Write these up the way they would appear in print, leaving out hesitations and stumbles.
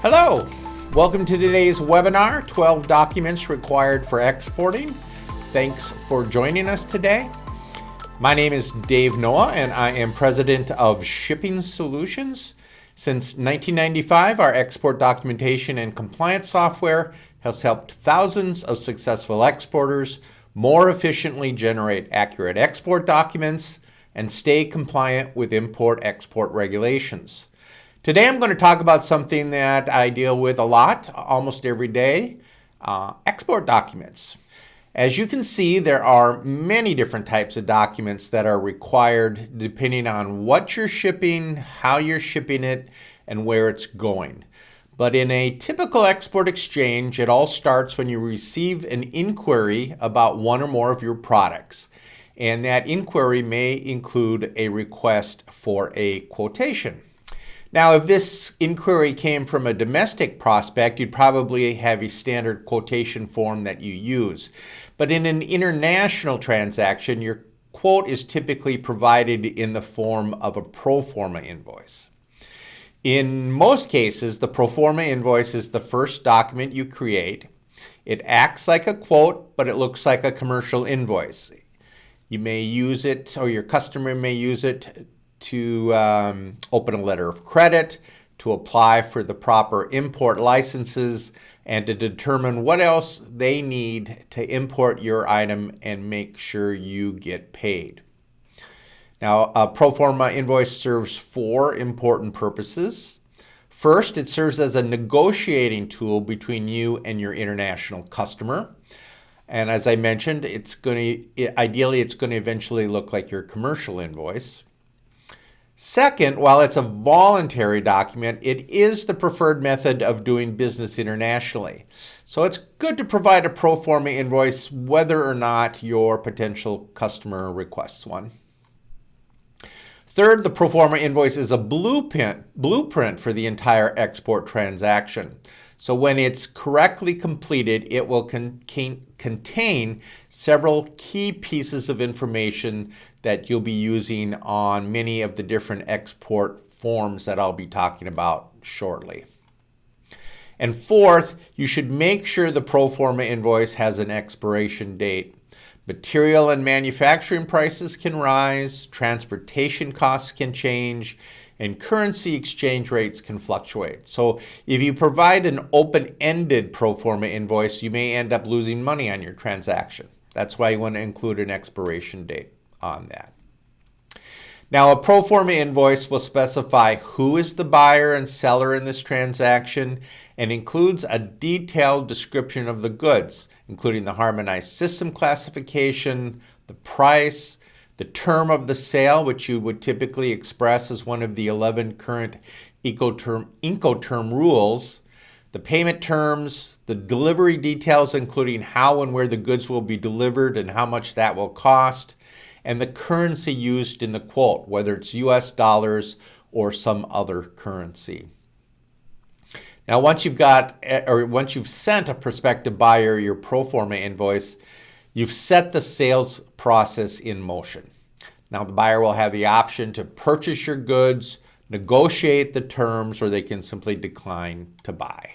Hello, welcome to today's webinar, 12 documents required for exporting. Thanks for joining us today. My name is Dave Noah and I am president of Shipping Solutions. Since 1995, our export documentation and compliance software has helped thousands of successful exporters more efficiently generate accurate export documents and stay compliant with import-export regulations. Today I'm going to talk about something that I deal with a lot, almost every day, export documents. As you can see, there are many different types of documents that are required depending on what you're shipping, how you're shipping it, and where it's going. But in a typical export exchange, it all starts when you receive an inquiry about one or more of your products. And that inquiry may include a request for a quotation. Now, if this inquiry came from a domestic prospect, you'd probably have a standard quotation form that you use. But in an international transaction, your quote is typically provided in the form of a pro forma invoice. In most cases, the pro forma invoice is the first document you create. It acts like a quote, but it looks like a commercial invoice. You may use it, or your customer may use it to open a letter of credit, to apply for the proper import licenses, and to determine what else they need to import your item and make sure you get paid. Now, a pro forma invoice serves four important purposes. First, it serves as a negotiating tool between you and your international customer. And as I mentioned, ideally it's going to eventually look like your commercial invoice. Second, while it's a voluntary document, it is the preferred method of doing business internationally. So it's good to provide a pro forma invoice whether or not your potential customer requests one. Third, the pro forma invoice is a blueprint for the entire export transaction. So when it's correctly completed, it will contain several key pieces of information that you'll be using on many of the different export forms that I'll be talking about shortly. And fourth, you should make sure the pro forma invoice has an expiration date. Material and manufacturing prices can rise, transportation costs can change, and currency exchange rates can fluctuate. So if you provide an open-ended pro forma invoice, you may end up losing money on your transaction. That's why you want to include an expiration date on that. Now, a pro forma invoice will specify who is the buyer and seller in this transaction and includes a detailed description of the goods, including the harmonized system classification, the price, the term of the sale, which you would typically express as one of the 11 current Incoterm rules, the payment terms, the delivery details, including how and where the goods will be delivered and how much that will cost, and the currency used in the quote, whether it's US dollars or some other currency. Now, once you've sent a prospective buyer your pro forma invoice, you've set the sales process in motion. Now, the buyer will have the option to purchase your goods, negotiate the terms, or they can simply decline to buy.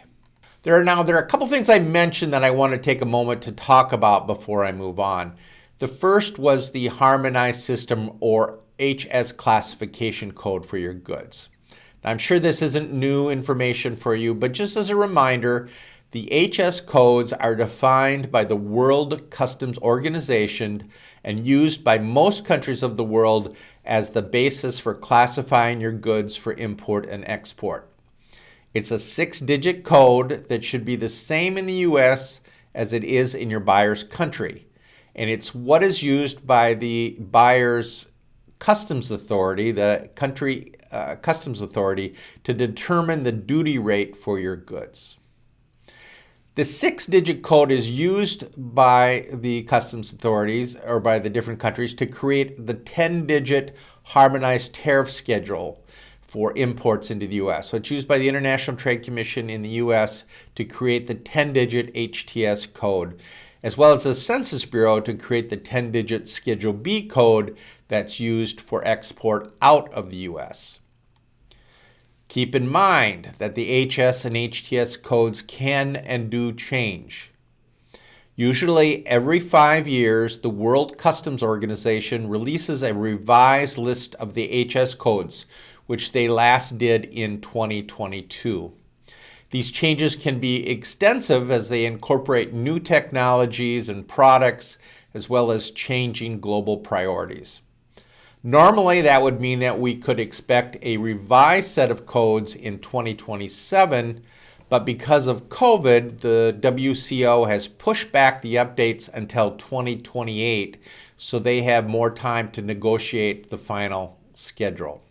There are a couple things I mentioned that I want to take a moment to talk about before I move on. The first was the harmonized system or HS classification code for your goods. Now, I'm sure this isn't new information for you, but just as a reminder, the HS codes are defined by the World Customs Organization and used by most countries of the world as the basis for classifying your goods for import and export. It's a 6-digit code that should be the same in the US as it is in your buyer's country. And it's what is used by the buyer's customs authority, the country customs authority, to determine the duty rate for your goods. The 6-digit code is used by the customs authorities or by the different countries to create the 10-digit harmonized tariff schedule for imports into the U.S. So it's used by the International Trade Commission in the U.S. to create the 10-digit HTS code, as well as the Census Bureau to create the 10-digit Schedule B code that's used for export out of the U.S. Keep in mind that the HS and HTS codes can and do change. Usually every 5 years, the World Customs Organization releases a revised list of the HS codes, which they last did in 2022. These changes can be extensive as they incorporate new technologies and products, as well as changing global priorities. Normally, that would mean that we could expect a revised set of codes in 2027, but because of COVID, the WCO has pushed back the updates until 2028, so they have more time to negotiate the final schedule.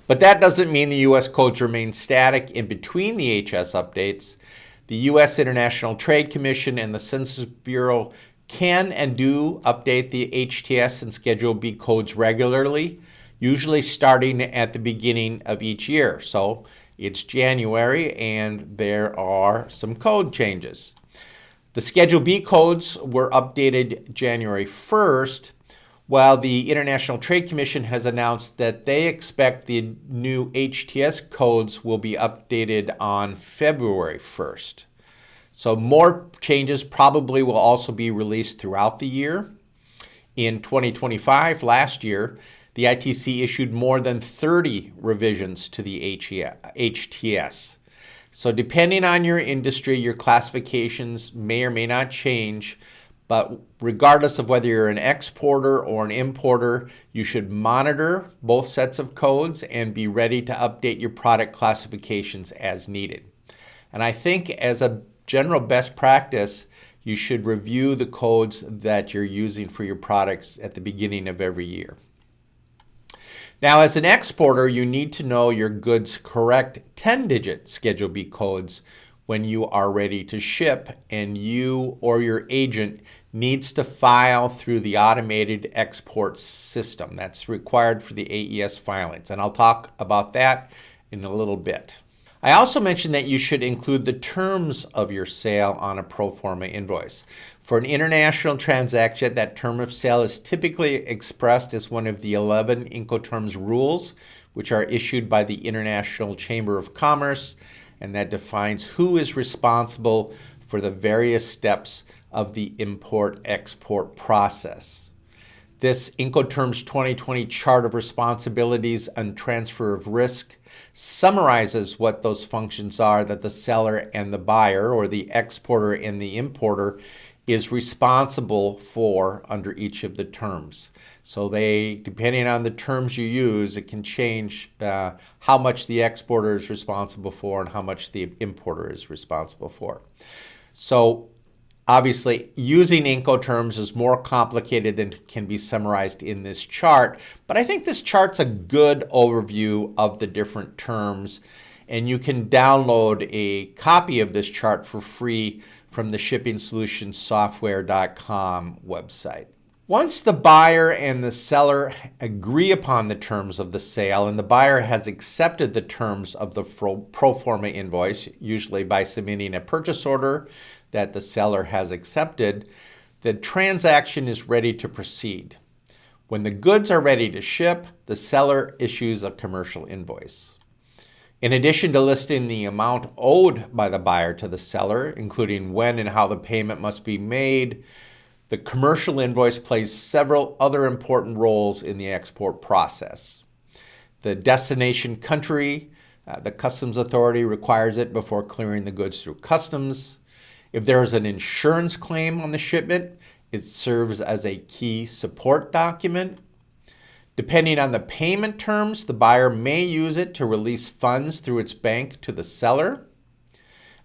But that doesn't mean the U.S. codes remain static in between the HS updates. The U.S. International Trade Commission and the Census Bureau can and do update the HTS and Schedule B codes regularly, usually starting at the beginning of each year. So it's January and there are some code changes. The Schedule B codes were updated January 1st, while the International Trade Commission has announced that they expect the new HTS codes will be updated on February 1st. So more changes probably will also be released throughout the year. In 2025, last year, the ITC issued more than 30 revisions to the HTS. So depending on your industry, your classifications may or may not change, but regardless of whether you're an exporter or an importer, you should monitor both sets of codes and be ready to update your product classifications as needed. And I think as a general best practice, you should review the codes that you're using for your products at the beginning of every year. Now, as an exporter, you need to know your goods' correct 10-digit Schedule B codes when you are ready to ship, and you or your agent needs to file through the automated export system. That's required for the AES filings, and I'll talk about that in a little bit. I also mentioned that you should include the terms of your sale on a pro forma invoice. For an international transaction, that term of sale is typically expressed as one of the 11 Incoterms rules, which are issued by the International Chamber of Commerce, and that defines who is responsible for the various steps of the import-export process. This Incoterms 2020 Chart of Responsibilities and Transfer of Risk summarizes what those functions are that the seller and the buyer, or the exporter and the importer, is responsible for under each of the terms. So depending on the terms you use, it can change how much the exporter is responsible for and how much the importer is responsible for. So obviously, using Incoterms is more complicated than can be summarized in this chart, but I think this chart's a good overview of the different terms, and you can download a copy of this chart for free from the shippingsolutionssoftware.com website. Once the buyer and the seller agree upon the terms of the sale and the buyer has accepted the terms of the pro forma invoice, usually by submitting a purchase order that the seller has accepted, the transaction is ready to proceed. When the goods are ready to ship, the seller issues a commercial invoice. In addition to listing the amount owed by the buyer to the seller, including when and how the payment must be made, the commercial invoice plays several other important roles in the export process. The destination country, the customs authority requires it before clearing the goods through customs. If there is an insurance claim on the shipment, it serves as a key support document. Depending on the payment terms, the buyer may use it to release funds through its bank to the seller.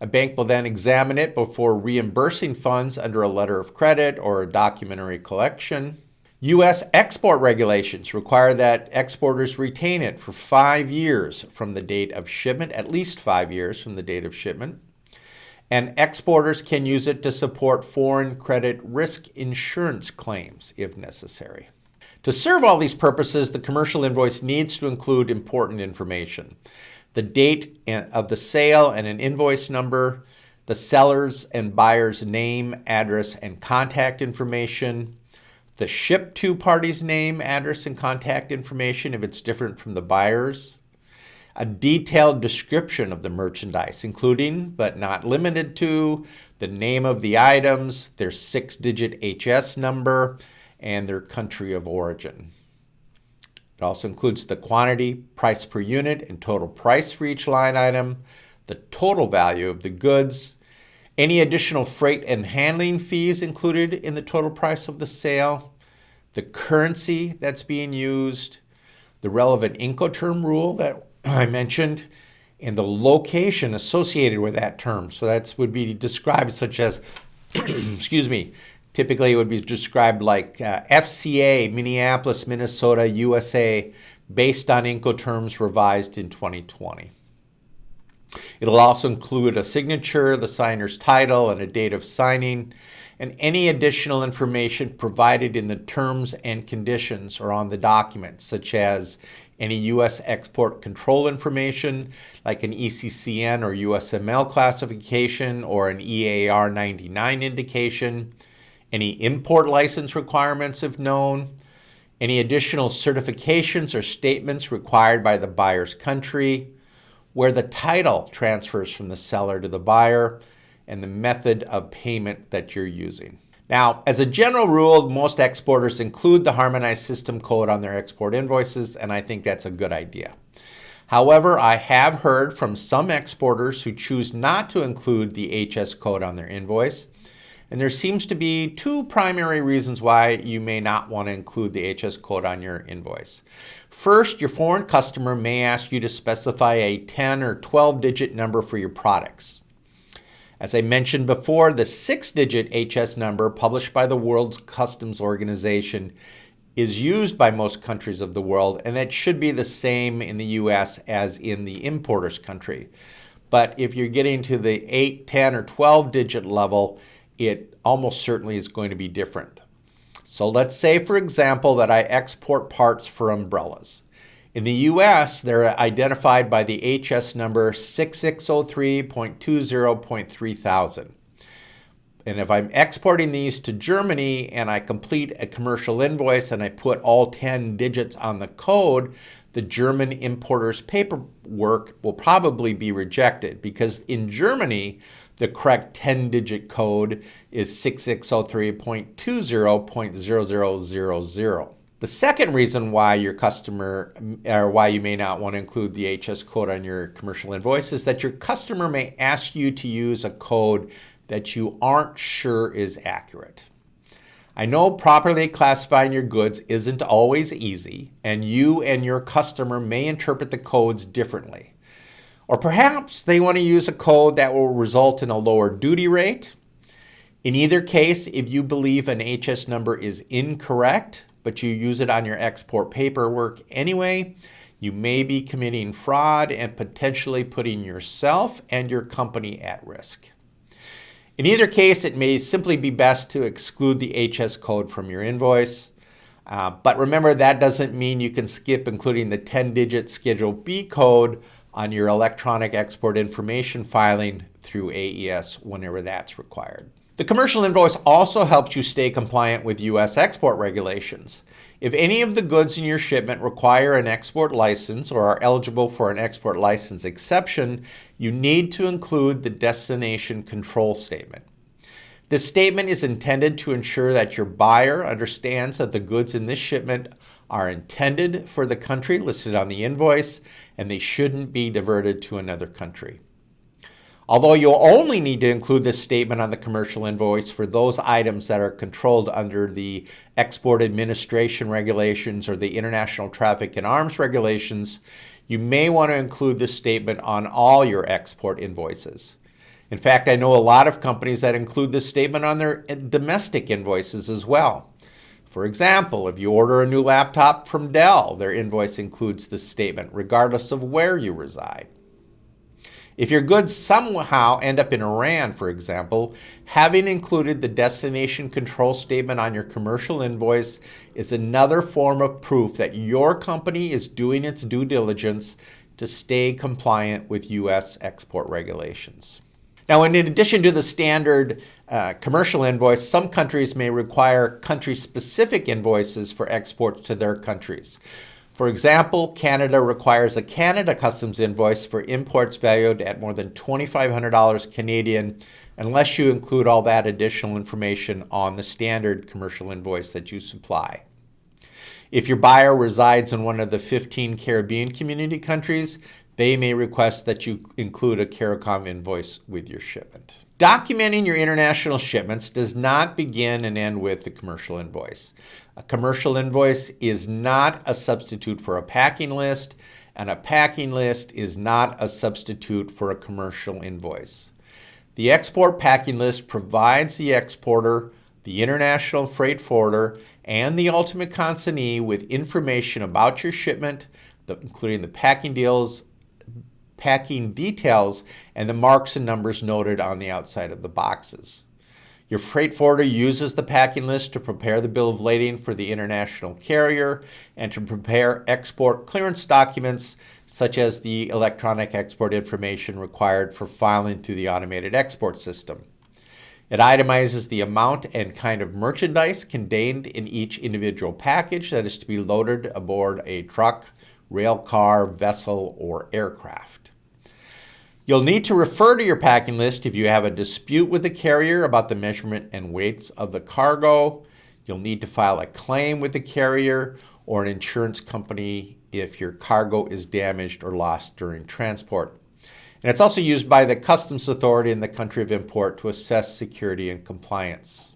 A bank will then examine it before reimbursing funds under a letter of credit or a documentary collection. U.S. export regulations require that exporters retain it for 5 years from the date of shipment, at least 5 years from the date of shipment. And exporters can use it to support foreign credit risk insurance claims if necessary. To serve all these purposes, the commercial invoice needs to include important information: the date of the sale and an invoice number, the seller's and buyer's name, address, and contact information, the ship to party's name, address, and contact information if it's different from the buyer's, a detailed description of the merchandise, including but not limited to the name of the items, their 6-digit HS number, and their country of origin. It also includes the quantity, price per unit, and total price for each line item, the total value of the goods, any additional freight and handling fees included in the total price of the sale, the currency that's being used, the relevant Incoterm rule that I mentioned, and the location associated with that term. So that would be described such as, excuse me, typically it would be described like FCA, Minneapolis, Minnesota, USA, based on Incoterms revised in 2020. It'll also include a signature, the signer's title, and a date of signing, and any additional information provided in the terms and conditions or on the document, such as any U.S. export control information, like an ECCN or USML classification or an EAR 99 indication, any import license requirements if known, any additional certifications or statements required by the buyer's country, where the title transfers from the seller to the buyer, and the method of payment that you're using. Now, as a general rule, most exporters include the harmonized system code on their export invoices, and I think that's a good idea. However, I have heard from some exporters who choose not to include the HS code on their invoice, and there seems to be two primary reasons why you may not want to include the HS code on your invoice. First, your foreign customer may ask you to specify a 10 or 12-digit number for your products. As I mentioned before, the 6-digit HS number published by the World Customs Organization is used by most countries of the world, and that should be the same in the US as in the importer's country. But if you're getting to the 8, 10, or 12-digit level, it almost certainly is going to be different. So let's say, for example, that I export parts for umbrellas. In the US, they're identified by the HS number 6603.20.3000. And if I'm exporting these to Germany and I complete a commercial invoice and I put all 10 digits on the code, the German importer's paperwork will probably be rejected because in Germany, the correct 10-digit code is 6603.20.0000. The second reason why your customer, or why you may not want to include the HS code on your commercial invoice is that your customer may ask you to use a code that you aren't sure is accurate. I know properly classifying your goods isn't always easy, and you and your customer may interpret the codes differently. Or perhaps they want to use a code that will result in a lower duty rate. In either case, if you believe an HS number is incorrect, but you use it on your export paperwork anyway, you may be committing fraud and potentially putting yourself and your company at risk. In either case, it may simply be best to exclude the HS code from your invoice. But remember, that doesn't mean you can skip including the 10-digit Schedule B code on your electronic export information filing through AES whenever that's required. The commercial invoice also helps you stay compliant with U.S. export regulations. If any of the goods in your shipment require an export license or are eligible for an export license exception, you need to include the destination control statement. This statement is intended to ensure that your buyer understands that the goods in this shipment are intended for the country listed on the invoice and they shouldn't be diverted to another country. Although you'll only need to include this statement on the commercial invoice for those items that are controlled under the Export Administration Regulations or the International Traffic in Arms Regulations, you may want to include this statement on all your export invoices. In fact, I know a lot of companies that include this statement on their domestic invoices as well. For example, if you order a new laptop from Dell, their invoice includes this statement regardless of where you reside. If your goods somehow end up in Iran, for example, having included the destination control statement on your commercial invoice is another form of proof that your company is doing its due diligence to stay compliant with U.S. export regulations. Now, in addition to the standard commercial invoice, some countries may require country-specific invoices for exports to their countries. For example, Canada requires a Canada Customs invoice for imports valued at more than $2,500 Canadian, unless you include all that additional information on the standard commercial invoice that you supply. If your buyer resides in one of the 15 Caribbean community countries, they may request that you include a CARICOM invoice with your shipment. Documenting your international shipments does not begin and end with the commercial invoice. A commercial invoice is not a substitute for a packing list, and a packing list is not a substitute for a commercial invoice. The export packing list provides the exporter, the international freight forwarder, and the ultimate consignee with information about your shipment, including the packing details, and the marks and numbers noted on the outside of the boxes. Your freight forwarder uses the packing list to prepare the bill of lading for the international carrier and to prepare export clearance documents such as the electronic export information required for filing through the automated export system. It itemizes the amount and kind of merchandise contained in each individual package that is to be loaded aboard a truck, rail car, vessel, or aircraft. You'll need to refer to your packing list if you have a dispute with the carrier about the measurement and weights of the cargo. You'll need to file a claim with the carrier or an insurance company if your cargo is damaged or lost during transport. And it's also used by the customs authority in the country of import to assess security and compliance.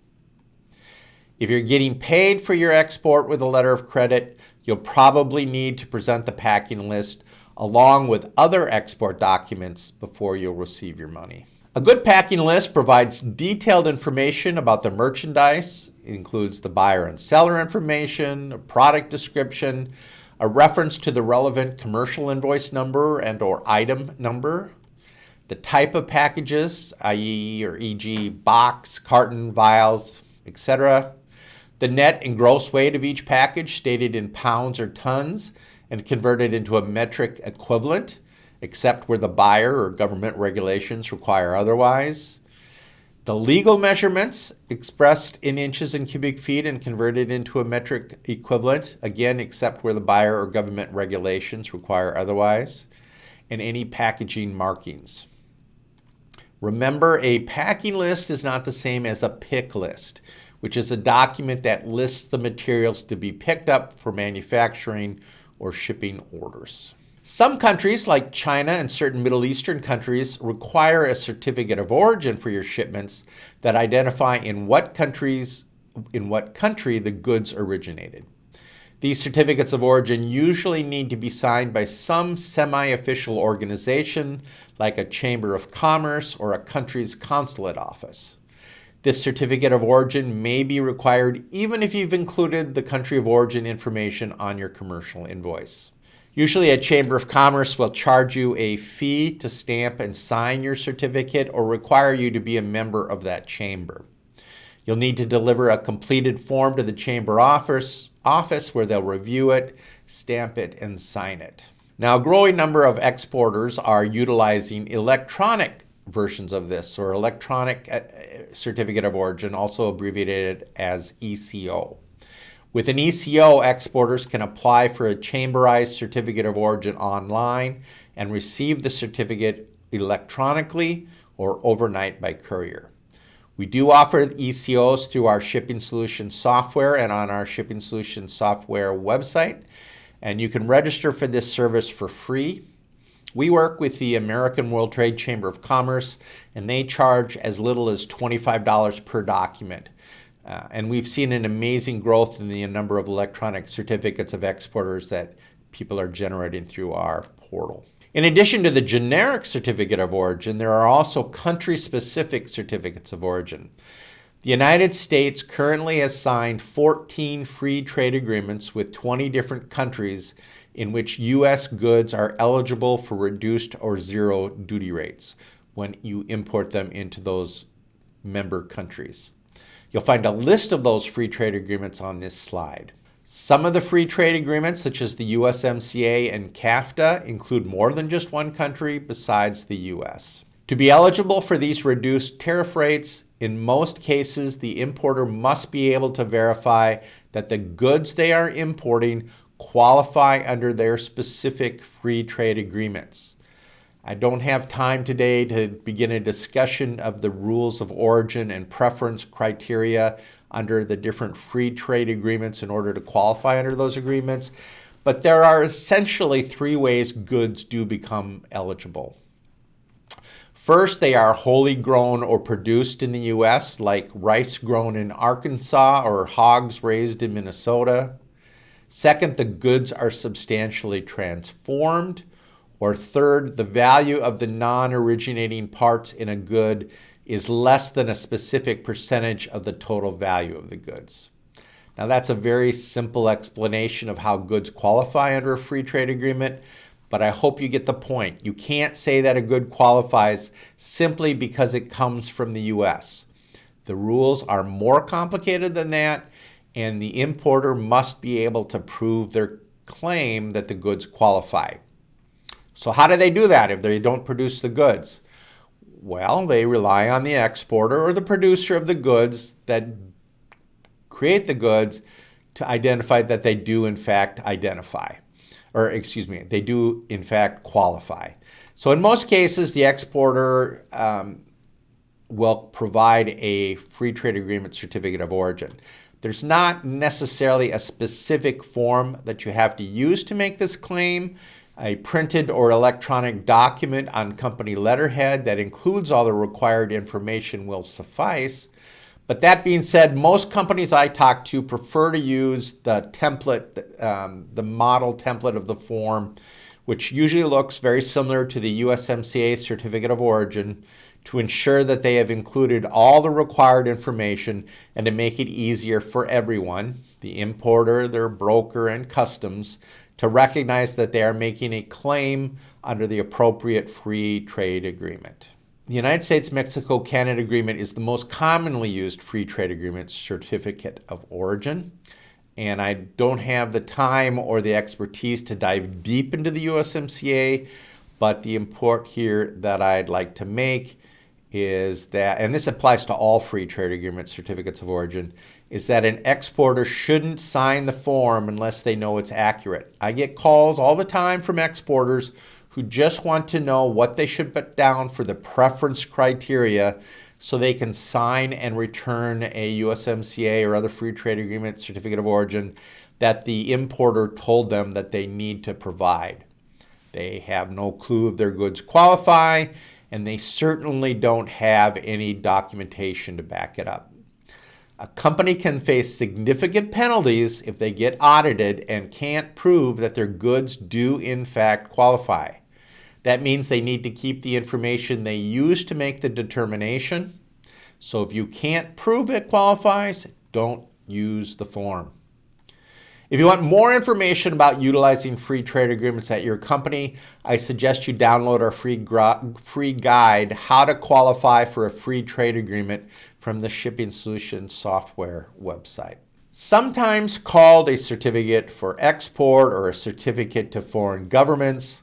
If you're getting paid for your export with a letter of credit, you'll probably need to present the packing list along with other export documents before you'll receive your money. A good packing list provides detailed information about the merchandise. It includes the buyer and seller information, a product description, a reference to the relevant commercial invoice number and or item number, the type of packages, i.e. or e.g. box, carton, vials, etc., the net and gross weight of each package stated in pounds or tons and converted into a metric equivalent, except where the buyer or government regulations require otherwise. The legal measurements expressed in inches and cubic feet and converted into a metric equivalent, again, except where the buyer or government regulations require otherwise. And any packaging markings. Remember, a packing list is not the same as a pick list, which is a document that lists the materials to be picked up for manufacturing or shipping orders. Some countries, like China and certain Middle Eastern countries, require a certificate of origin for your shipments that identify in what country the goods originated. These certificates of origin usually need to be signed by some semi-official organization, like a Chamber of Commerce or a country's consulate office. This certificate of origin may be required even if you've included the country of origin information on your commercial invoice. Usually a Chamber of Commerce will charge you a fee to stamp and sign your certificate or require you to be a member of that chamber. You'll need to deliver a completed form to the Chamber office where they'll review it, stamp it, and sign it. Now, a growing number of exporters are utilizing electronic versions of this, or electronic certificate of origin, also abbreviated as ECO. With an ECO, exporters can apply for a chamberized certificate of origin online and receive the certificate electronically or overnight by courier. We do offer ECOs through our Shipping Solutions software and on our Shipping Solutions software website, and you can register for this service for free. We work with the American World Trade Chamber of Commerce, and they charge as little as $25 per document. And we've seen an amazing growth in the number of electronic certificates of exporters that people are generating through our portal. In addition to the generic certificate of origin, there are also country-specific certificates of origin. The United States currently has signed 14 free trade agreements with 20 different countries in which U.S. goods are eligible for reduced or zero duty rates when you import them into those member countries. You'll find a list of those free trade agreements on this slide. Some of the free trade agreements, such as the USMCA and CAFTA, include more than just one country besides the U.S. To be eligible for these reduced tariff rates, in most cases, the importer must be able to verify that the goods they are importing qualify under their specific free trade agreements. I don't have time today to begin a discussion of the rules of origin and preference criteria under the different free trade agreements in order to qualify under those agreements, but there are essentially three ways goods do become eligible. First, they are wholly grown or produced in the U.S., like rice grown in Arkansas or hogs raised in Minnesota. Second, the goods are substantially transformed. Or third, the value of the non-originating parts in a good is less than a specific percentage of the total value of the goods. Now, that's a very simple explanation of how goods qualify under a free trade agreement, but I hope you get the point. You can't say that a good qualifies simply because it comes from the U.S. The rules are more complicated than that, and the importer must be able to prove their claim that the goods qualify. So how do they do that if they don't produce the goods? Well, they rely on the exporter or the producer of the goods that create the goods to identify that they do in fact they do in fact qualify. So in most cases, the exporter will provide a free trade agreement certificate of origin. There's not necessarily a specific form that you have to use to make this claim. A printed or electronic document on company letterhead that includes all the required information will suffice. But that being said, most companies I talk to prefer to use the template, the model template of the form, which usually looks very similar to the USMCA Certificate of Origin, to ensure that they have included all the required information and to make it easier for everyone, the importer, their broker, and customs, to recognize that they are making a claim under the appropriate free trade agreement. The United States-Mexico-Canada Agreement is the most commonly used free trade agreement certificate of origin, and I don't have the time or the expertise to dive deep into the USMCA, but the import here that I'd like to make is that, and this applies to all free trade agreement certificates of origin, is that an exporter shouldn't sign the form unless they know it's accurate. I get calls all the time from exporters who just want to know what they should put down for the preference criteria so they can sign and return a USMCA or other free trade agreement certificate of origin that the importer told them that they need to provide. They have no clue if their goods qualify, and they certainly don't have any documentation to back it up. A company can face significant penalties if they get audited and can't prove that their goods do in fact qualify. That means they need to keep the information they use to make the determination. So if you can't prove it qualifies, don't use the form. If you want more information about utilizing free trade agreements at your company, I suggest you download our free guide, How to Qualify for a Free Trade Agreement, from the Shipping Solutions software website. Sometimes called a certificate for export or a certificate to foreign governments,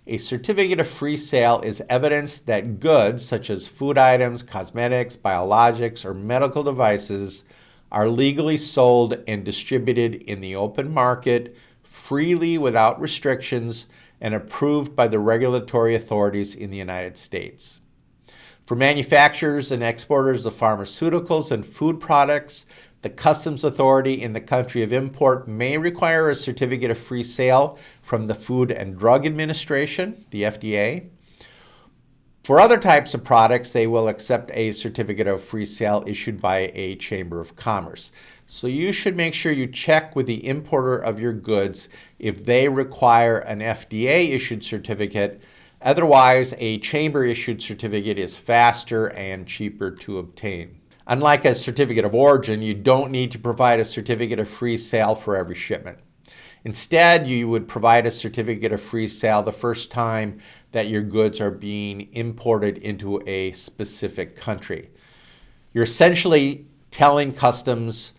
a certificate of free sale is evidence that goods such as food items, cosmetics, biologics, or medical devices are legally sold and distributed in the open market freely without restrictions and approved by the regulatory authorities in the United States. For manufacturers and exporters of pharmaceuticals and food products, the customs authority in the country of import may require a certificate of free sale from the Food and Drug Administration, the FDA. For other types of products, they will accept a certificate of free sale issued by a Chamber of Commerce. So you should make sure you check with the importer of your goods if they require an FDA-issued certificate. Otherwise, a chamber-issued certificate is faster and cheaper to obtain. Unlike a certificate of origin, you don't need to provide a certificate of free sale for every shipment. Instead, you would provide a certificate of free sale the first time that your goods are being imported into a specific country. You're essentially telling customs,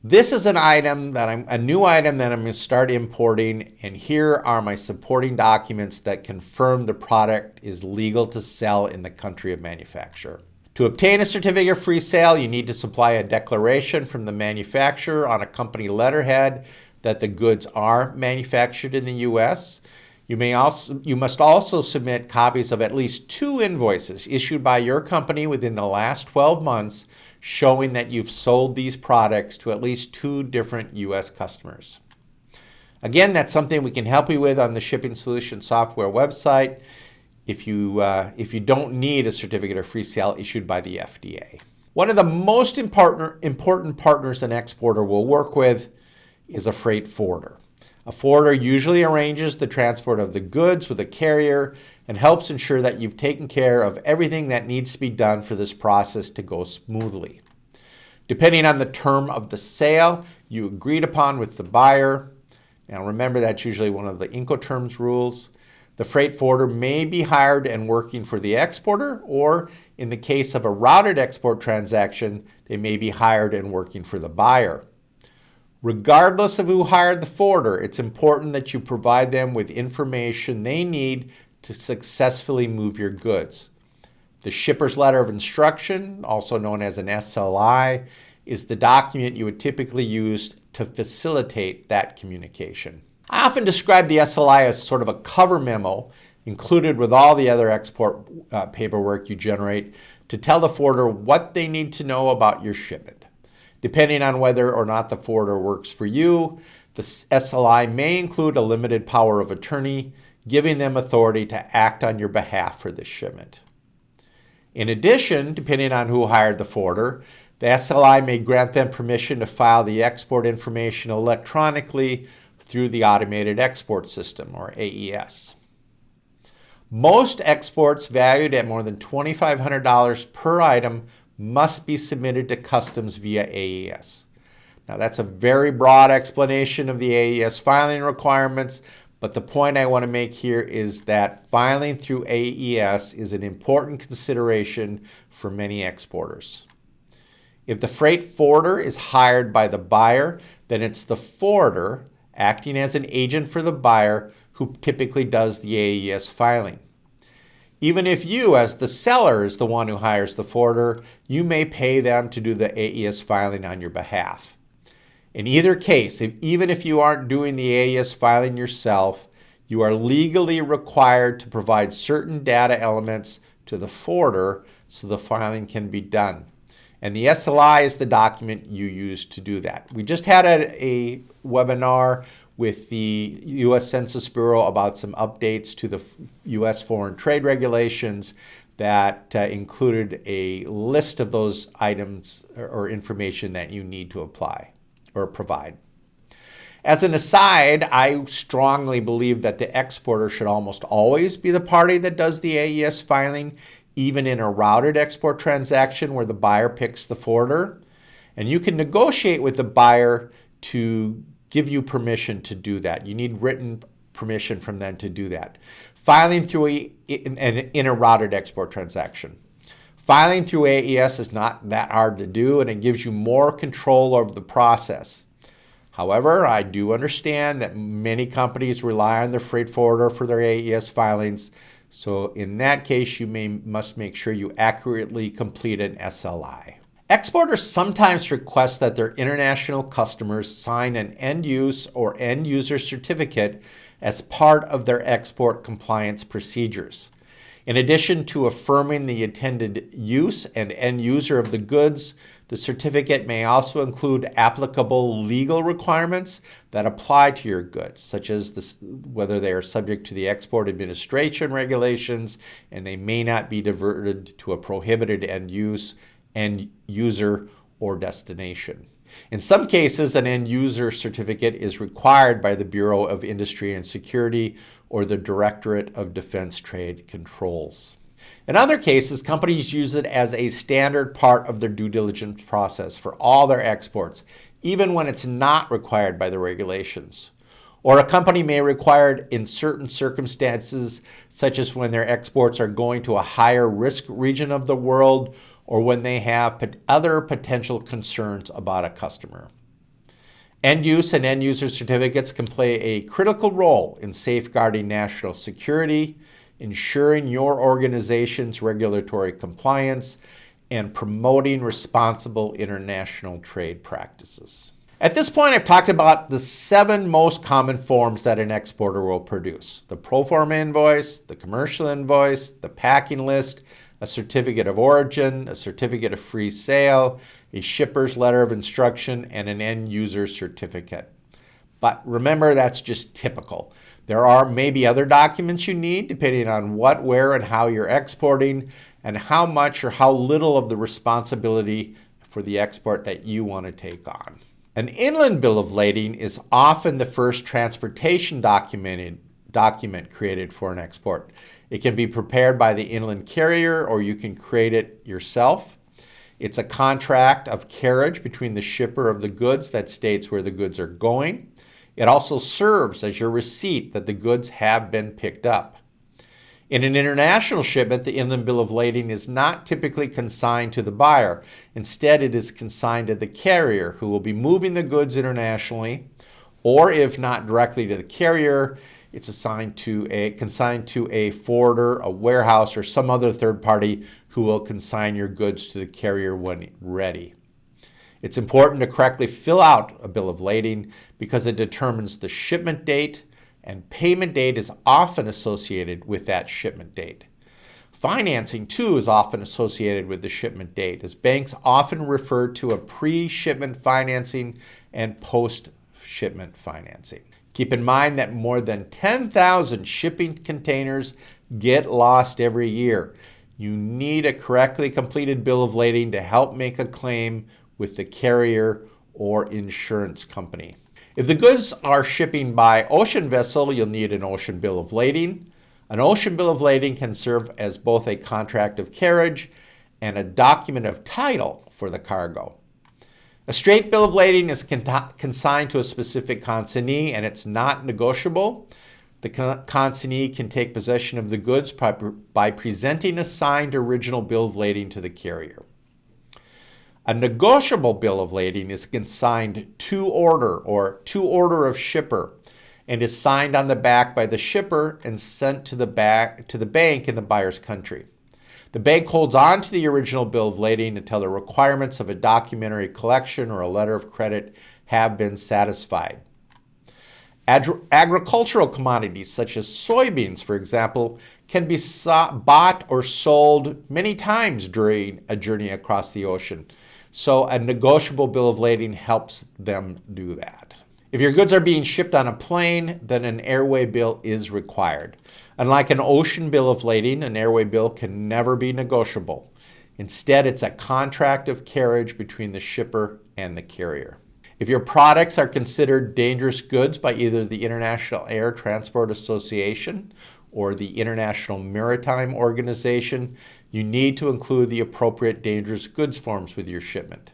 this is an item that a new item that I'm going to start importing, and here are my supporting documents that confirm the product is legal to sell in the country of manufacture. To obtain a certificate of free sale, you need to supply a declaration from the manufacturer on a company letterhead that the goods are manufactured in the U.S. You must also submit copies of at least 2 invoices issued by your company within the last 12 months showing that you've sold these products to at least 2 different U.S. customers. Again, that's something we can help you with on the Shipping Solution Software website if you don't need a certificate of free sale issued by the FDA. One of the most important partners an exporter will work with is a freight forwarder. A forwarder usually arranges the transport of the goods with a carrier and helps ensure that you've taken care of everything that needs to be done for this process to go smoothly. Depending on the term of the sale you agreed upon with the buyer, now remember that's usually one of the Incoterms rules, the freight forwarder may be hired and working for the exporter, or in the case of a routed export transaction, they may be hired and working for the buyer. Regardless of who hired the forwarder, it's important that you provide them with information they need to successfully move your goods. The shipper's letter of instruction, also known as an SLI, is the document you would typically use to facilitate that communication. I often describe the SLI as sort of a cover memo included with all the other export paperwork you generate to tell the forwarder what they need to know about your shipment. Depending on whether or not the forwarder works for you, the SLI may include a limited power of attorney, giving them authority to act on your behalf for this shipment. In addition, depending on who hired the forwarder, the SLI may grant them permission to file the export information electronically through the Automated Export System, or AES. Most exports valued at more than $2,500 per item must be submitted to customs via AES. Now that's a very broad explanation of the AES filing requirements, but the point I want to make here is that filing through AES is an important consideration for many exporters. If the freight forwarder is hired by the buyer, then it's the forwarder, acting as an agent for the buyer, who typically does the AES filing. Even if you, as the seller, is the one who hires the forwarder, you may pay them to do the AES filing on your behalf. In either case, even if you aren't doing the AES filing yourself, you are legally required to provide certain data elements to the forwarder so the filing can be done. And the SLI is the document you use to do that. We just had a webinar with the U.S. Census Bureau about some updates to the U.S. foreign trade regulations that included a list of those items or information that you need to apply or provide. As an aside, I strongly believe that the exporter should almost always be the party that does the AES filing, even in a routed export transaction where the buyer picks the forwarder. And you can negotiate with the buyer to give you permission to do that. You need written permission from them to do that. Filing through in a routed export transaction. Filing through AES is not that hard to do, and it gives you more control over the process. However, I do understand that many companies rely on their freight forwarder for their AES filings, so in that case, you must make sure you accurately complete an SLI. Exporters sometimes request that their international customers sign an end-use or end-user certificate as part of their export compliance procedures. In addition to affirming the intended use and end user of the goods, the certificate may also include applicable legal requirements that apply to your goods, such as whether they are subject to the export administration regulations and they may not be diverted to a prohibited end user, or destination. In some cases, an end user certificate is required by the Bureau of Industry and Security or the Directorate of Defense Trade Controls. In other cases, companies use it as a standard part of their due diligence process for all their exports, even when it's not required by the regulations. Or a company may require it in certain circumstances, such as when their exports are going to a higher risk region of the world, or when they have other potential concerns about a customer. End use and end user certificates can play a critical role in safeguarding national security, ensuring your organization's regulatory compliance, and promoting responsible international trade practices. At this point, I've talked about the 7 most common forms that an exporter will produce: the pro forma invoice, the commercial invoice, the packing list, a certificate of origin, a certificate of free sale, a shipper's letter of instruction, and an end user certificate. But remember, that's just typical. There are maybe other documents you need depending on what, where, and how you're exporting, and how much or how little of the responsibility for the export that you want to take on. An inland bill of lading is often the first transportation document created for an export. It can be prepared by the inland carrier, or you can create it yourself. It's a contract of carriage between the shipper of the goods that states where the goods are going. It also serves as your receipt that the goods have been picked up. In an international shipment, the inland bill of lading is not typically consigned to the buyer. Instead, it is consigned to the carrier, who will be moving the goods internationally, or if not directly to the carrier, it's consigned to a forwarder, a warehouse, or some other third party who will consign your goods to the carrier when ready. It's important to correctly fill out a bill of lading because it determines the shipment date, and payment date is often associated with that shipment date. Financing, too, is often associated with the shipment date, as banks often refer to a pre-shipment financing and post-shipment financing. Keep in mind that more than 10,000 shipping containers get lost every year. You need a correctly completed bill of lading to help make a claim with the carrier or insurance company. If the goods are shipping by ocean vessel, you'll need an ocean bill of lading. An ocean bill of lading can serve as both a contract of carriage and a document of title for the cargo. A straight bill of lading is consigned to a specific consignee, and it's not negotiable. The consignee can take possession of the goods by presenting a signed original bill of lading to the carrier. A negotiable bill of lading is consigned to order, or to order of shipper, and is signed on the back by the shipper and sent to the bank in the buyer's country. The bank holds on to the original bill of lading until the requirements of a documentary collection or a letter of credit have been satisfied. Agricultural commodities such as soybeans, for example, can be bought or sold many times during a journey across the ocean. So a negotiable bill of lading helps them do that. If your goods are being shipped on a plane, then an airway bill is required. Unlike an ocean bill of lading, an airway bill can never be negotiable. Instead, it's a contract of carriage between the shipper and the carrier. If your products are considered dangerous goods by either the International Air Transport Association or the International Maritime Organization, you need to include the appropriate dangerous goods forms with your shipment.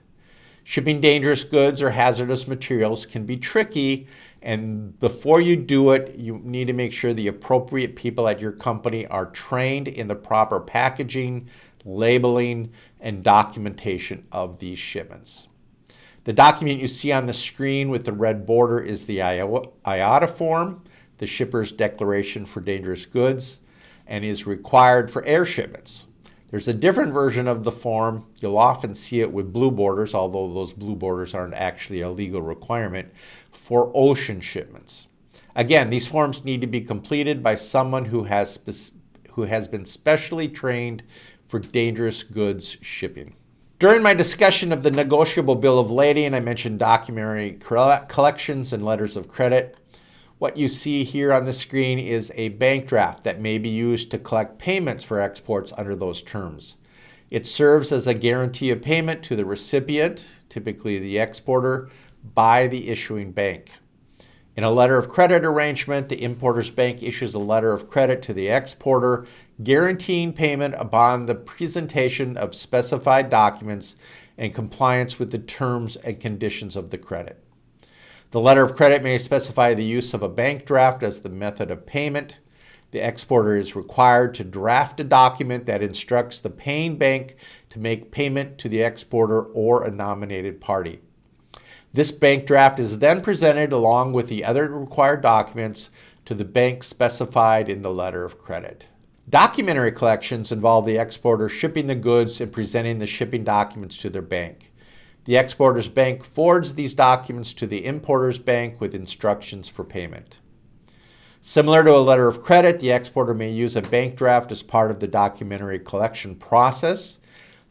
Shipping dangerous goods or hazardous materials can be tricky, and before you do it, you need to make sure the appropriate people at your company are trained in the proper packaging, labeling, and documentation of these shipments. The document you see on the screen with the red border is the IATA form, the shipper's declaration for dangerous goods, and is required for air shipments. There's a different version of the form. You'll often see it with blue borders, although those blue borders aren't actually a legal requirement, for ocean shipments. Again, these forms need to be completed by someone who has been specially trained for dangerous goods shipping. During my discussion of the negotiable bill of lading, I mentioned documentary collections and letters of credit. What you see here on the screen is a bank draft that may be used to collect payments for exports under those terms. It serves as a guarantee of payment to the recipient, typically the exporter, by the issuing bank. In a letter of credit arrangement, the importer's bank issues a letter of credit to the exporter, guaranteeing payment upon the presentation of specified documents and compliance with the terms and conditions of the credit. The letter of credit may specify the use of a bank draft as the method of payment. The exporter is required to draft a document that instructs the paying bank to make payment to the exporter or a nominated party. This bank draft is then presented along with the other required documents to the bank specified in the letter of credit. Documentary collections involve the exporter shipping the goods and presenting the shipping documents to their bank. The exporter's bank forwards these documents to the importer's bank with instructions for payment. Similar to a letter of credit, the exporter may use a bank draft as part of the documentary collection process.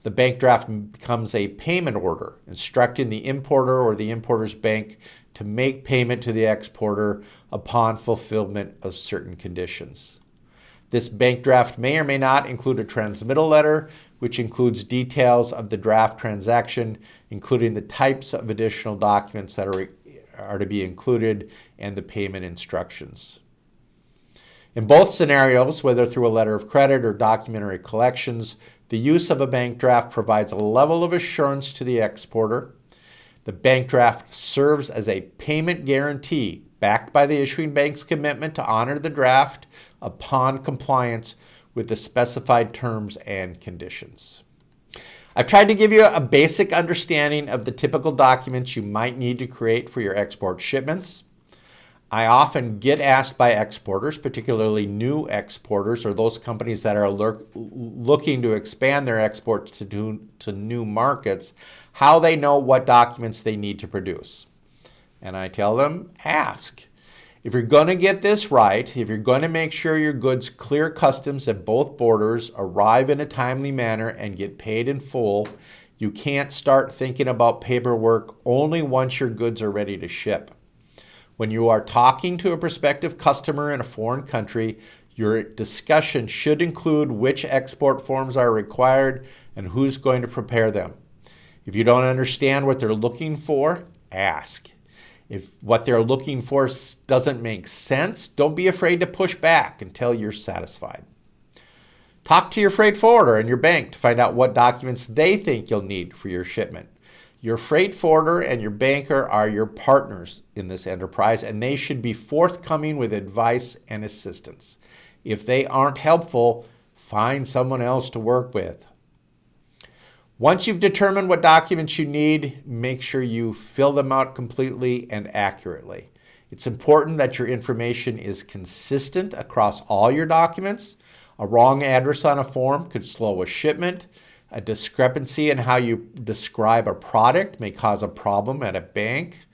The bank draft becomes a payment order, instructing the importer or the importer's bank to make payment to the exporter upon fulfillment of certain conditions. This bank draft may or may not include a transmittal letter, which includes details of the draft transaction, including the types of additional documents that are to be included and the payment instructions. In both scenarios, whether through a letter of credit or documentary collections, the use of a bank draft provides a level of assurance to the exporter. The bank draft serves as a payment guarantee backed by the issuing bank's commitment to honor the draft upon compliance with the specified terms and conditions. I've tried to give you a basic understanding of the typical documents you might need to create for your export shipments. I often get asked by exporters, particularly new exporters or those companies that are looking to expand their exports to new markets, how they know what documents they need to produce. And I tell them, ask. If you're going to get this right, if you're going to make sure your goods clear customs at both borders, arrive in a timely manner, and get paid in full, you can't start thinking about paperwork only once your goods are ready to ship. When you are talking to a prospective customer in a foreign country, your discussion should include which export forms are required and who's going to prepare them. If you don't understand what they're looking for, ask. If what they're looking for doesn't make sense, don't be afraid to push back until you're satisfied. Talk to your freight forwarder and your bank to find out what documents they think you'll need for your shipment. Your freight forwarder and your banker are your partners in this enterprise, and they should be forthcoming with advice and assistance. If they aren't helpful, find someone else to work with. Once you've determined what documents you need, make sure you fill them out completely and accurately. It's important that your information is consistent across all your documents. A wrong address on a form could slow a shipment. A discrepancy in how you describe a product may cause a problem at a bank.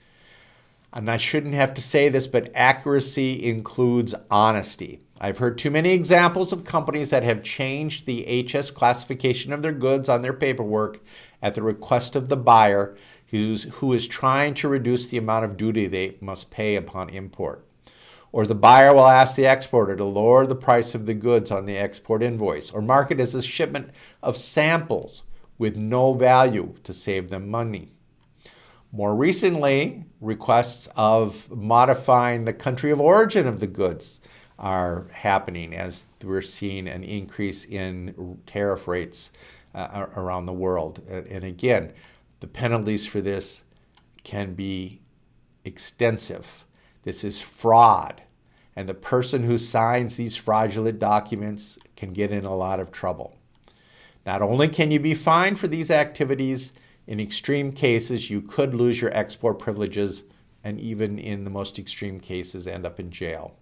And I shouldn't have to say this, but accuracy includes honesty. I've heard too many examples of companies that have changed the HS classification of their goods on their paperwork at the request of the buyer who is trying to reduce the amount of duty they must pay upon import. Or the buyer will ask the exporter to lower the price of the goods on the export invoice, or mark it as a shipment of samples with no value to save them money. More recently, requests of modifying the country of origin of the goods are happening as we're seeing an increase in tariff rates around the world. And again, the penalties for this can be extensive. This is fraud, and the person who signs these fraudulent documents can get in a lot of trouble. Not only can you be fined for these activities, in extreme cases, you could lose your export privileges, and even in the most extreme cases, end up in jail.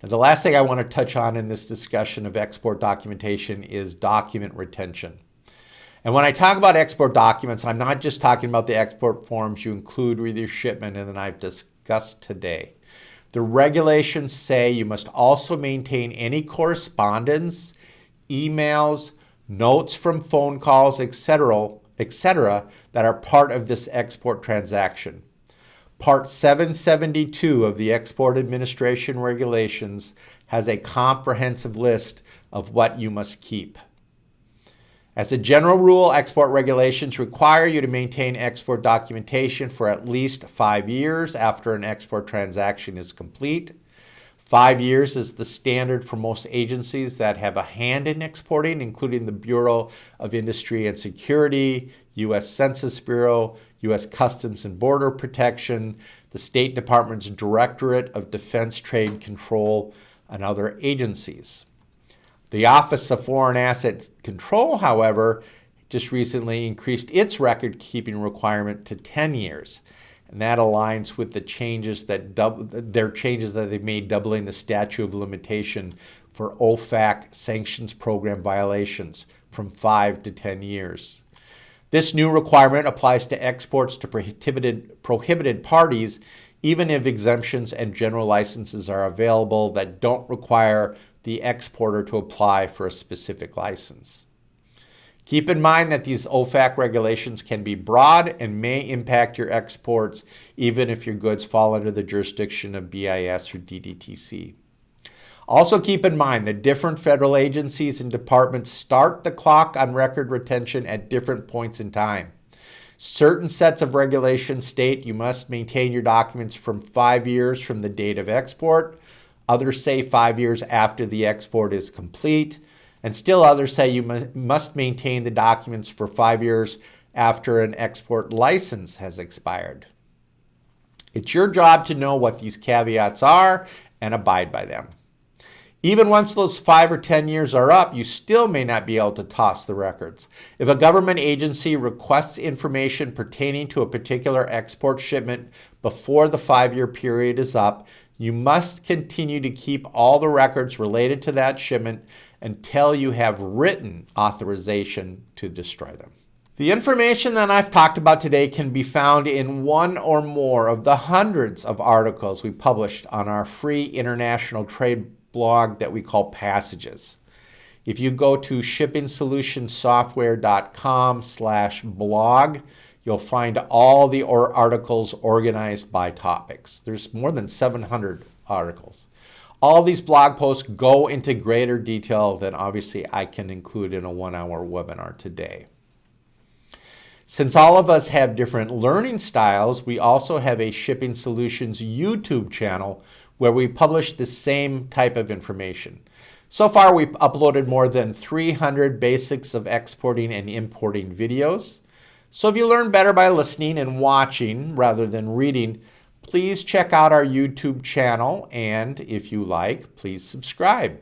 Now, the last thing I want to touch on in this discussion of export documentation is document retention. And when I talk about export documents, I'm not just talking about the export forms you include with your shipment and that I've discussed today. The regulations say you must also maintain any correspondence, emails, notes from phone calls, etc., that are part of this export transaction. Part 772 of the Export Administration Regulations has a comprehensive list of what you must keep. As a general rule, export regulations require you to maintain export documentation for at least 5 years after an export transaction is complete. 5 years is the standard for most agencies that have a hand in exporting, including the Bureau of Industry and Security, U.S. Census Bureau, U.S. Customs and Border Protection, the State Department's Directorate of Defense Trade Control, and other agencies. The Office of Foreign Asset Control, however, just recently increased its record-keeping requirement to 10 years. And that aligns with the changes that they made, doubling the statute of limitation for OFAC sanctions program violations from 5 to 10 years. This new requirement applies to exports to prohibited parties, even if exemptions and general licenses are available that don't require the exporter to apply for a specific license. Keep in mind that these OFAC regulations can be broad and may impact your exports, even if your goods fall under the jurisdiction of BIS or DDTC. Also keep in mind that different federal agencies and departments start the clock on record retention at different points in time. Certain sets of regulations state you must maintain your documents from 5 years from the date of export. Others say 5 years after the export is complete. And still others say you must maintain the documents for 5 years after an export license has expired. It's your job to know what these caveats are and abide by them. Even once those 5 or 10 years are up, you still may not be able to toss the records. If a government agency requests information pertaining to a particular export shipment before the 5-year period is up, you must continue to keep all the records related to that shipment until you have written authorization to destroy them. The information that I've talked about today can be found in one or more of the hundreds of articles we published on our free international trade blog that we call Passages. If you go to shippingsolutionssoftware.com/blog, you'll find all the articles organized by topics. There's more than 700 articles. All these blog posts go into greater detail than obviously I can include in a 1-hour webinar today. Since all of us have different learning styles, we also have a Shipping Solutions YouTube channel where we publish the same type of information. So far, we've uploaded more than 300 basics of exporting and importing videos. So if you learn better by listening and watching rather than reading, please check out our YouTube channel, and if you like, please subscribe.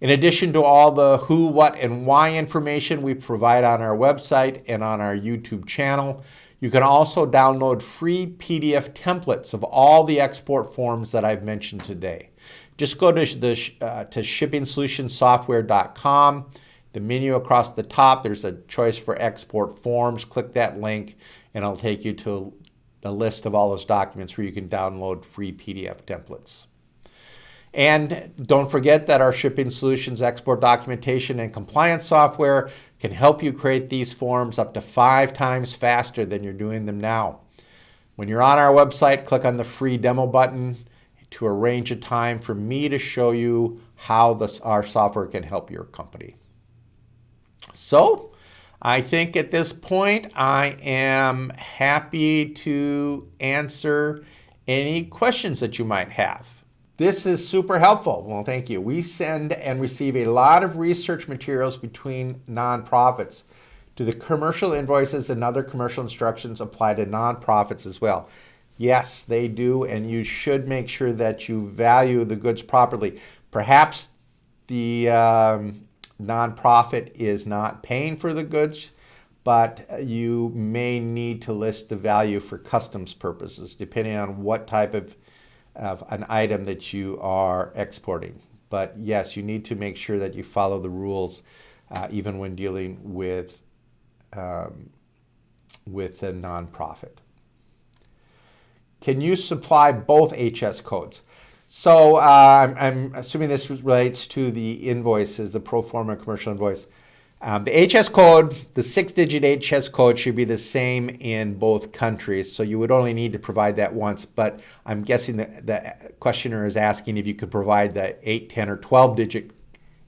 In addition to all the who, what, and why information we provide on our website and on our YouTube channel, you can also download free PDF templates of all the export forms that I've mentioned today. Just go to shippingsolutionssoftware.com. The menu across the top, there's a choice for export forms. Click that link, and it'll take you to the list of all those documents where you can download free PDF templates. And don't forget that our Shipping Solutions export documentation and compliance software can help you create these forms up to 5 times faster than you're doing them now. When you're on our website, click on the free demo button to arrange a time for me to show you how our software can help your company. So, I think at this point I am happy to answer any questions that you might have. This is super helpful. Well, thank you. We send and receive a lot of research materials between nonprofits. Do the commercial invoices and other commercial instructions apply to nonprofits as well? Yes, they do, and you should make sure that you value the goods properly. Perhaps the nonprofit is not paying for the goods, but you may need to list the value for customs purposes, depending on what type of an item that you are exporting. But yes, you need to make sure that you follow the rules even when dealing with a nonprofit. Can you supply both HS codes? So I'm assuming this relates to the invoices, the pro forma commercial invoice. The HS code, the 6-digit HS code should be the same in both countries, so you would only need to provide that once, but I'm guessing that the questioner is asking if you could provide the 8, 10, or 12-digit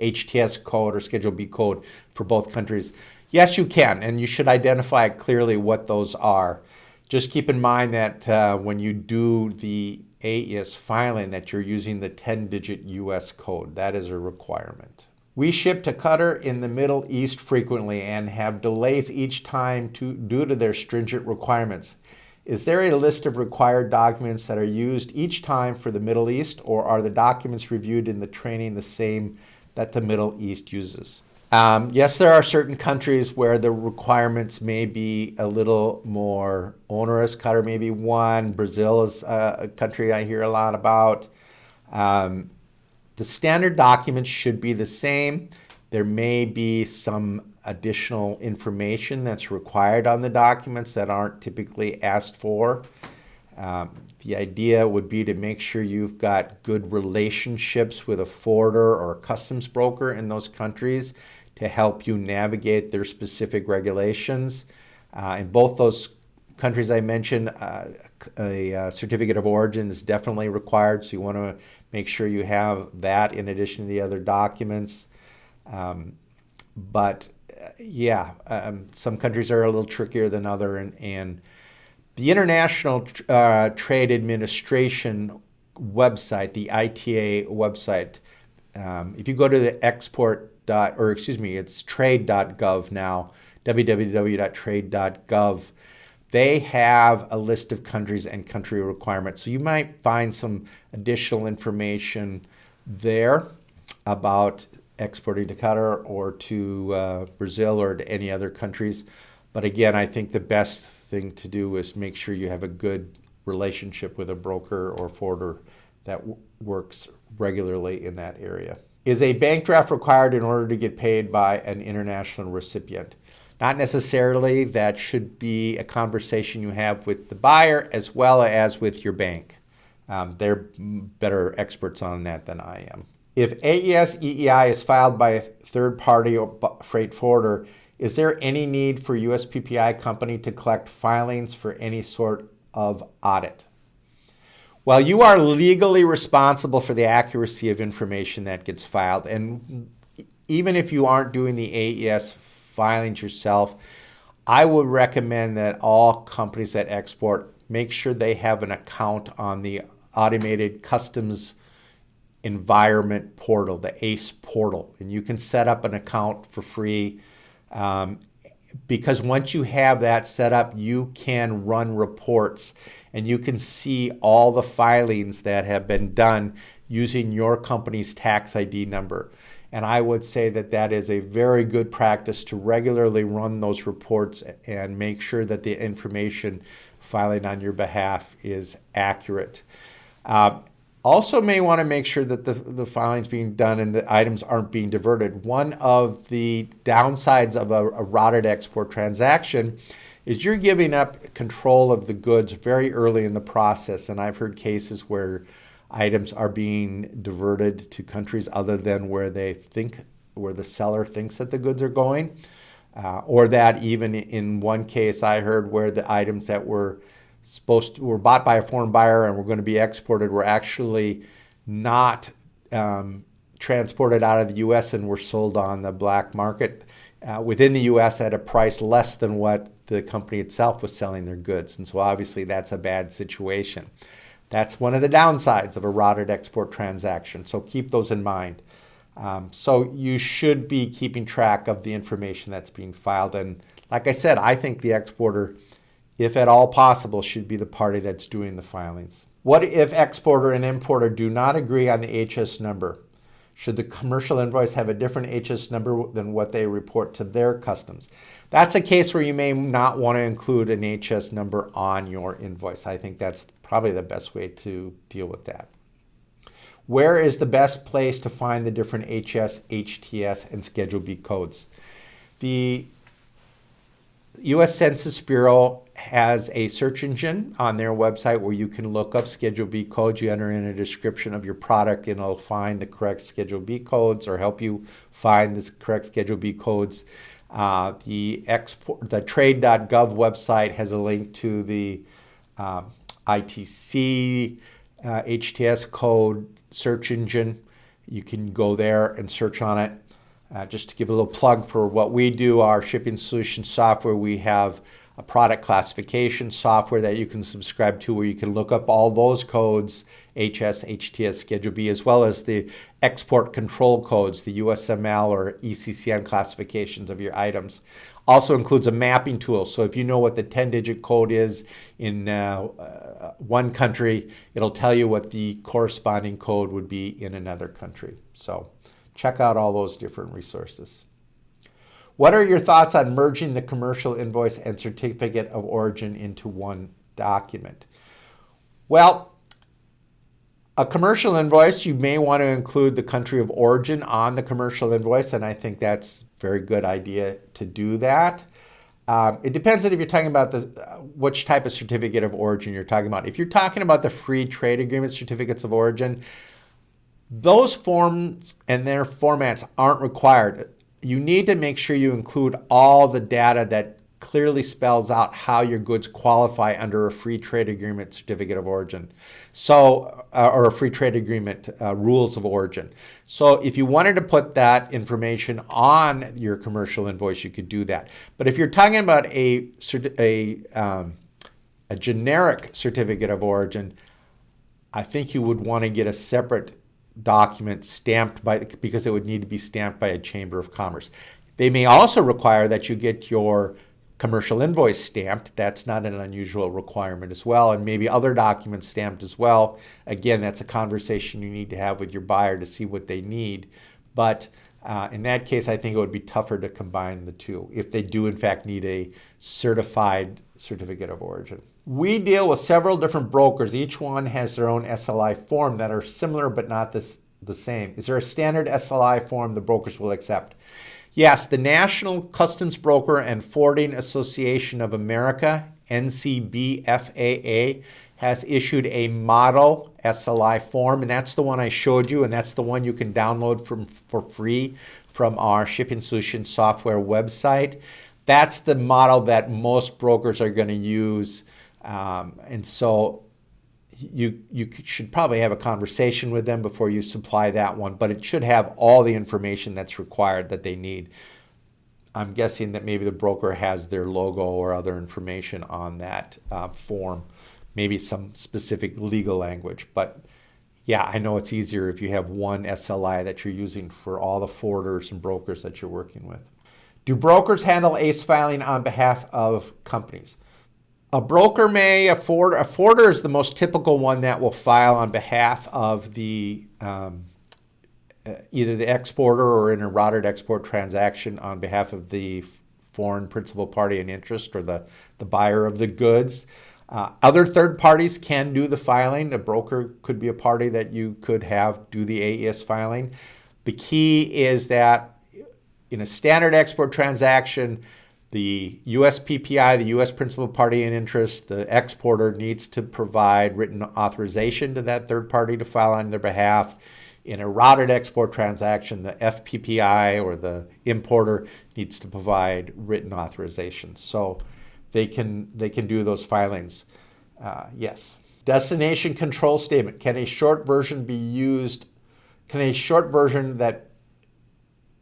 HTS code or Schedule B code for both countries. Yes, you can, and you should identify clearly what those are. Just keep in mind that when you do the AIS filing that you're using the 10-digit US code. That is a requirement. We ship to Qatar in the Middle East frequently and have delays each time due to their stringent requirements. Is there a list of required documents that are used each time for the Middle East, or are the documents reviewed in the training the same that the Middle East uses? Yes, there are certain countries where the requirements may be a little more onerous. Qatar may be one. Brazil is a country I hear a lot about. The standard documents should be the same. There may be some additional information that's required on the documents that aren't typically asked for. The idea would be to make sure you've got good relationships with a forwarder or a customs broker in those countries to help you navigate their specific regulations. In both those countries I mentioned, a certificate of origin is definitely required, so you want to make sure you have that in addition to the other documents. Some countries are a little trickier than other, and the International Trade Administration website, the ITA website, if you go to the it's trade.gov now, www.trade.gov, they have a list of countries and country requirements. So you might find some additional information there about exporting to Qatar or to Brazil or to any other countries. But again, I think the best thing to do is make sure you have a good relationship with a broker or forwarder that works regularly in that area. Is a bank draft required in order to get paid by an international recipient? Not necessarily. That should be a conversation you have with the buyer as well as with your bank. They're better experts on that than I am. If AES EEI is filed by a third party or freight forwarder, is there any need for USPPI company to collect filings for any sort of audit? Well, you are legally responsible for the accuracy of information that gets filed. And even if you aren't doing the AES filings yourself, I would recommend that all companies that export make sure they have an account on the automated customs environment portal, the ACE portal. And you can set up an account for free. Because once you have that set up, you can run reports and you can see all the filings that have been done using your company's tax ID number. And I would say that that is a very good practice to regularly run those reports and make sure that the information filing on your behalf is accurate. Also may want to make sure that the filing's being done and the items aren't being diverted. One of the downsides of a routed export transaction is you're giving up control of the goods very early in the process. And I've heard cases where items are being diverted to countries other than where the seller thinks that the goods are going. Or that even in one case I heard where the items that were bought by a foreign buyer and were going to be exported were actually not transported out of the U.S. and were sold on the black market within the U.S. at a price less than what the company itself was selling their goods. And so obviously that's a bad situation. That's one of the downsides of a routed export transaction. So keep those in mind. So you should be keeping track of the information that's being filed. And like I said, I think the exporter, if at all possible, should be the party that's doing the filings. What if exporter and importer do not agree on the HS number? Should the commercial invoice have a different HS number than what they report to their customs? That's a case where you may not want to include an HS number on your invoice. I think that's probably the best way to deal with that. Where is the best place to find the different HS, HTS, and Schedule B codes? The U.S. Census Bureau has a search engine on their website where you can look up Schedule B codes. You enter in a description of your product and it'll find the correct Schedule B codes or help you find the correct Schedule B codes. The trade.gov website has a link to the ITC HTS code search engine. You can go there and search on it. Just to give a little plug for what we do, our shipping solution software, we have a product classification software that you can subscribe to where you can look up all those codes, HS, HTS, Schedule B, as well as the export control codes, the USML or ECCN classifications of your items. Also includes a mapping tool. So if you know what the 10-digit code is in one country, it'll tell you what the corresponding code would be in another country. So check out all those different resources. What are your thoughts on merging the commercial invoice and certificate of origin into one document? Well, A commercial invoice, you may want to include the country of origin on the commercial invoice, and I think that's a very good idea to do that. It depends on if you're talking about which type of certificate of origin you're talking about. If you're talking about the free trade agreement certificates of origin, those forms and their formats aren't required. You need to make sure you include all the data that clearly spells out how your goods qualify under a free trade agreement certificate of origin. So, or a free trade agreement rules of origin. So if you wanted to put that information on your commercial invoice, you could do that. But if you're talking about a generic certificate of origin, I think you would want to get a separate document stamped because it would need to be stamped by a Chamber of Commerce. They may also require that you get your commercial invoice stamped. That's not an unusual requirement as well, and maybe other documents stamped as well. Again, that's a conversation you need to have with your buyer to see what they need. But in that case, I think it would be tougher to combine the two if they do in fact need a certified certificate of origin. We deal with several different brokers. Each one has their own SLI form that are similar but not the same. Is there a standard SLI form the brokers will accept? Yes, the National Customs Broker and Forwarding Association of America, NCBFAA, has issued a model SLI form, and that's the one I showed you, and that's the one you can download for free from our Shipping Solutions software website. That's the model that most brokers are going to use, and so you should probably have a conversation with them before you supply that one, but it should have all the information that's required that they need. I'm guessing that maybe the broker has their logo or other information on that form, maybe some specific legal language. But yeah, I know it's easier if you have one SLI that you're using for all the forwarders and brokers that you're working with. Do brokers handle ACE filing on behalf of companies? A broker may, a forwarder is the most typical one that will file on behalf of the either the exporter or in a routed export transaction on behalf of the foreign principal party in interest or the buyer of the goods. Other third parties can do the filing. A broker could be a party that you could have do the AES filing. The key is that in a standard export transaction, the USPPI, the U.S. principal party in interest, the exporter needs to provide written authorization to that third party to file on their behalf. In a routed export transaction, the FPPI or the importer needs to provide written authorization. So they can do those filings. Yes. Destination control statement. Can a short version be used? Can a short version than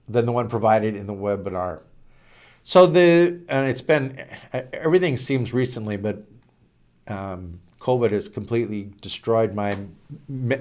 the one provided in the webinar? So everything seems recently, but COVID has completely destroyed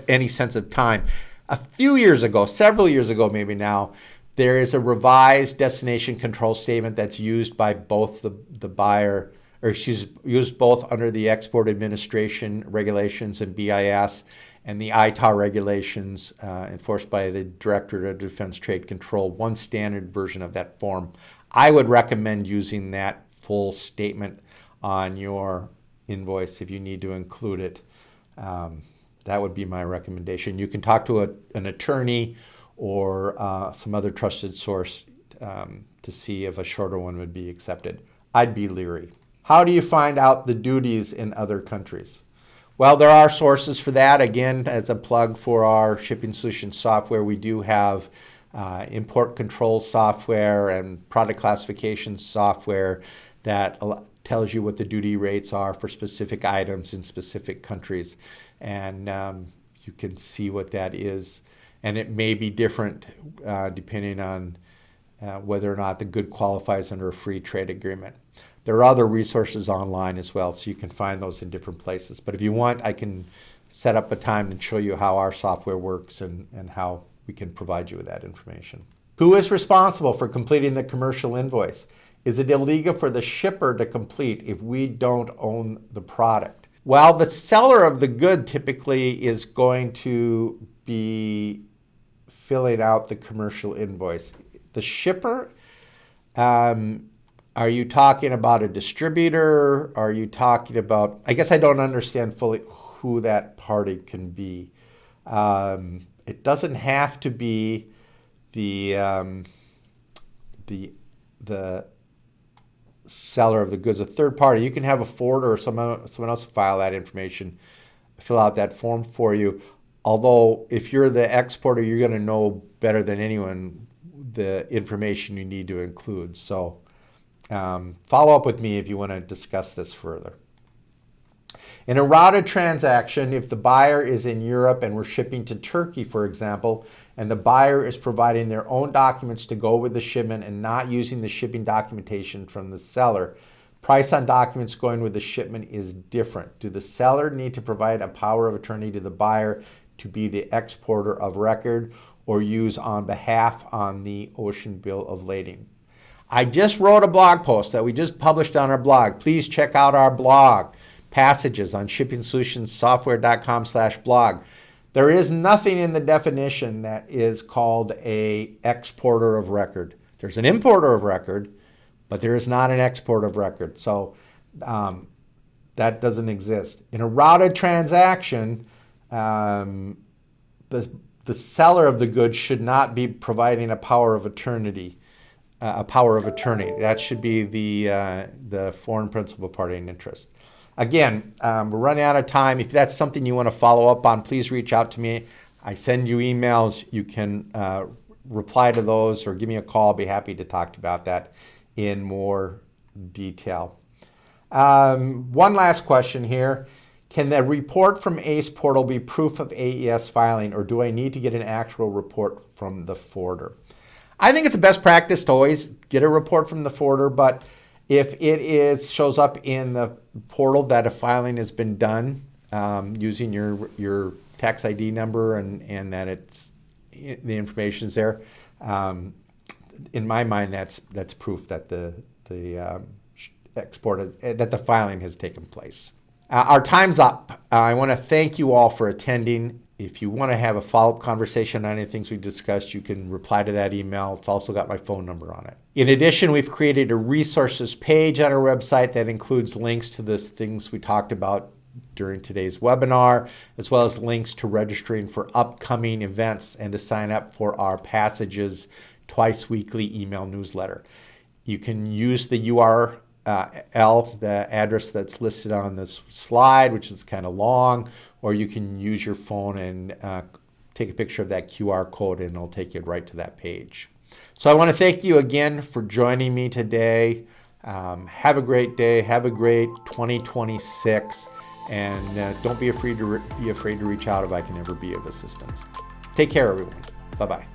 any sense of time. A few years ago, several years ago maybe now, there is a revised destination control statement that's used by both the buyer, or she's used both under the Export Administration regulations and BIS and the ITAR regulations enforced by the Directorate of Defense Trade Control, one standard version of that form. I would recommend using that full statement on your invoice if you need to include it. That would be my recommendation. You can talk to an attorney or some other trusted source to see if a shorter one would be accepted. I'd be leery. How do you find out the duties in other countries? Well, there are sources for that. Again, as a plug for our Shipping Solutions software, we do have import control software and product classification software that tells you what the duty rates are for specific items in specific countries. And you can see what that is. And it may be different depending on whether or not the good qualifies under a free trade agreement. There are other resources online as well, so you can find those in different places. But if you want, I can set up a time and show you how our software works and how we can provide you with that information. Who is responsible for completing the commercial invoice? Is it illegal for the shipper to complete if we don't own the product? Well, the seller of the good typically is going to be filling out the commercial invoice. The shipper, are you talking about a distributor? Are you talking about, I guess I don't understand fully who that party can be. It doesn't have to be the seller of the goods, a third party. You can have a forwarder or someone else file that information, fill out that form for you. Although if you're the exporter, you're going to know better than anyone the information you need to include. So follow up with me if you want to discuss this further. In a routed transaction, if the buyer is in Europe and we're shipping to Turkey, for example, and the buyer is providing their own documents to go with the shipment and not using the shipping documentation from the seller, price on documents going with the shipment is different. Do the seller need to provide a power of attorney to the buyer to be the exporter of record or use on behalf on the ocean bill of lading? I just wrote a blog post that we just published on our blog. Please check out our blog passages on shippingsolutionssoftware.com/blog. There is nothing in the definition that is called a exporter of record. There's an importer of record, but there is not an exporter of record. So that doesn't exist. In a routed transaction, the seller of the goods should not be providing a power of attorney. That should be the foreign principal party in interest. Again, we're running out of time. If that's something you want to follow up on, please reach out to me. I send you emails. You can reply to those or give me a call. I'll be happy to talk about that in more detail. One last question here. Can the report from ACE portal be proof of AES filing, or do I need to get an actual report from the forwarder? I think it's a best practice to always get a report from the forwarder, but if it shows up in the portal that a filing has been done using your tax ID number and that the information's there, in my mind that's proof that the filing has taken place. Our time's up. I want to thank you all for attending. If you want to have a follow-up conversation on any things we discussed, you can reply to that email. It's also got my phone number on it. In addition, we've created a resources page on our website that includes links to the things we talked about during today's webinar, as well as links to registering for upcoming events and to sign up for our Passages twice weekly email newsletter. You can use the URL, the address that's listed on this slide, which is kind of long, or you can use your phone and take a picture of that QR code and it'll take you right to that page. So I want to thank you again for joining me today. Have a great day. Have a great 2026. And don't be afraid to reach out if I can ever be of assistance. Take care, everyone. Bye-bye.